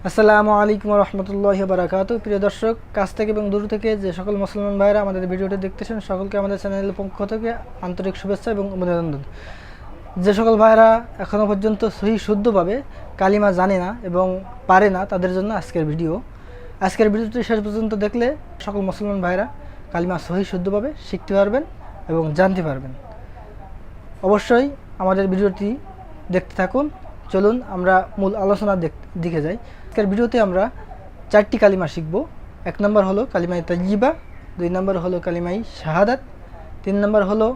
আসসালামু আলাইকুম রহমতুল্লাহি বারাকাতুহু। প্রিয় দর্শক, কাছ থেকে এবং দূর থেকে যে সকল মুসলমান ভাইরা আমাদের ভিডিওটি দেখতেছেন, সকলকে আমাদের চ্যানেলের পক্ষ থেকে আন্তরিক শুভেচ্ছা এবং অভিনন্দন। যে সকল ভাইরা এখনও পর্যন্ত সহি শুদ্ধভাবে কালিমা জানে না এবং পারে না, তাদের জন্য আজকের ভিডিওটি শেষ পর্যন্ত দেখলে সকল মুসলমান ভাইরা কালিমা সহি শুদ্ধভাবে শিখতে পারবেন এবং জানতে পারবেন। অবশ্যই আমাদের ভিডিওটি দেখতে থাকুন। চলুন আমরা মূল আলোচনার দিকে যাই। আজকের ভিডিওতে আমরা 4টি কালিমা শিখব। 1 নম্বর হলো কালিমাই তাইয়্যিবা, 2 নম্বর হলো কালিমাই শাহাদাত, 3 নম্বর হলো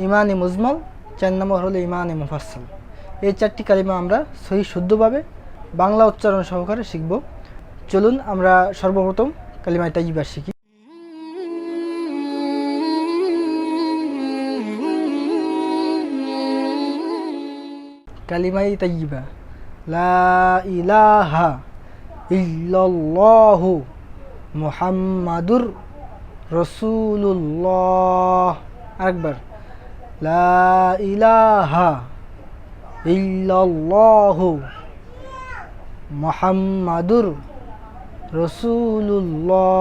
ইমানে মুজমাল, 4 নম্বর হলো ইমানে মুফাসসাল। এই 4টি কালিমা আমরা সহি শুদ্ধভাবে বাংলা উচ্চারণ সহকারে শিখব। চলুন আমরা সর্বপ্রথম কালিমাই তাইয়্যিবা শিখি। কালিমাই তাইয়্যিবা, লা ইলাহা ইল্লাল্লাহু মুহাম্মাদুর রাসূলুল্লাহ। আরেকবার, লা ইলাহা ইল্লাল্লাহু মুহাম্মাদুর রাসূলুল্লাহ।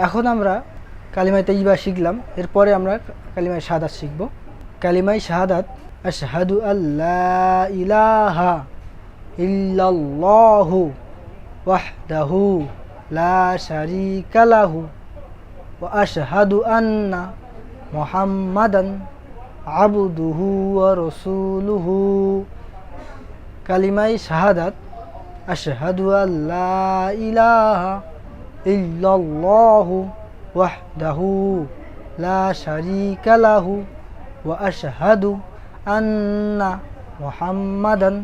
এখন আমরা কালিমাই তাইয়্যিবা শিখলাম, এরপরে আমরা কালিমাই শাহাদাত শিখব। কালিমাই শাহাদাত, আশহাদু আল্লা ইলাহা ইল্লাল্লাহু ওয়াহদাহু লা শারীকা লাহু ওয়া আশহাদু আন্না মুহাম্মাদান আবদুহু ওয়া রাসূলুহু। কালিমাই শাহাদাত, আশহাদু আল্লা ইলাহা ইল্লাল্লাহু ওয়াহদাহু লা শারীকা লাহু ওয়া আশহাদু আন্না মুহাম্মাদান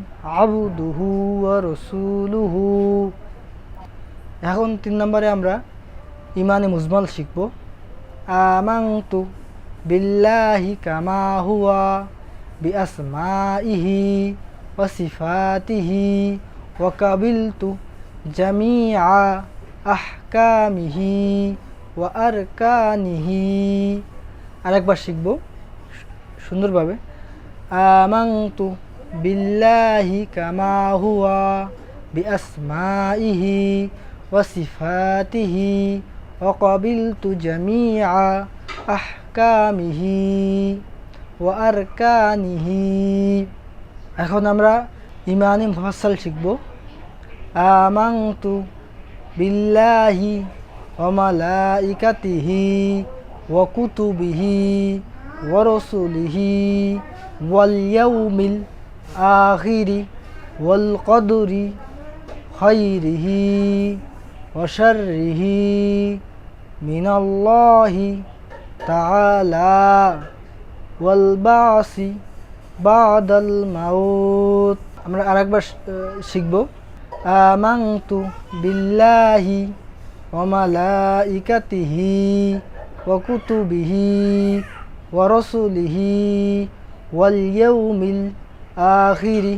আবদুহু ওয়া রাসূলুহু। এখন 3 নম্বরে আমরা ইমানে মুজমাল শিখব। আমানতু বিল্লাহি কামা হুয়া বিআসমাইহি ওয়া সিফাতিহি ওয়া কাবিলতু জামিআ আহকামিহি ওয়া আরকানিহি। আরেকবার শিখব সুন্দরভাবে। আমানতু বিল্লাহি কামা হুয়া বিআসমাইহি ওয়া সিফাতিহি ওয়া কাবিলতু জামিআ আহকামিহি ওয়া আরকানিহি। এখন আমরা ইমানে মুফাসসাল শিখব। আমানতু বিল্লাহি ওয়া মালাইকাতিহি ওয়া কুতুবিহি ওয়া রাসূলিহি ওয়াল ইয়াউমিল আখিরি ওয়াল কদরি খাইরিহি ওয়া শাররিহি মিনাল্লাহি তাআলা ওয়াল বাসি বাদাল মাউত। আমরা আরেকবার শিখব। আমানতু বিল্লাহি ওয়া মালাইকাতিহি ওয়া কুতুবিহি ওয়া রাসূলিহি ওয়াল ইয়াউমিল আখিরি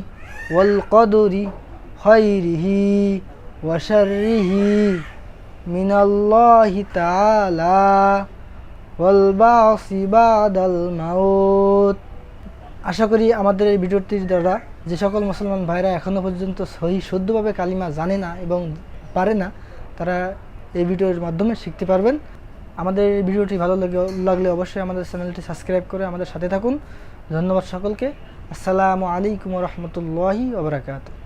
ওয়াল কদরি খাইরিহি ওয়া শাররিহি মিনাল্লাহি তাআলা ওয়াল বাসি বাদাল মাউত। আশা করি আমাদের এই ভিডিওটির দ্বারা যে সকল মুসলমান ভাইরা এখনও পর্যন্ত সহি শুদ্ধভাবে কালিমা জানে না এবং পারে না, তারা এই ভিডিওর মাধ্যমে শিখতে পারবেন। আমাদের এই ভিডিওটি ভালো লাগলে অবশ্যই আমাদের চ্যানেলটি সাবস্ক্রাইব করে আমাদের সাথে থাকুন। ধন্যবাদ সকলকে। আসসালামু আলাইকুম রহমতুল্লাহি ওয়া বারাকাতুহু।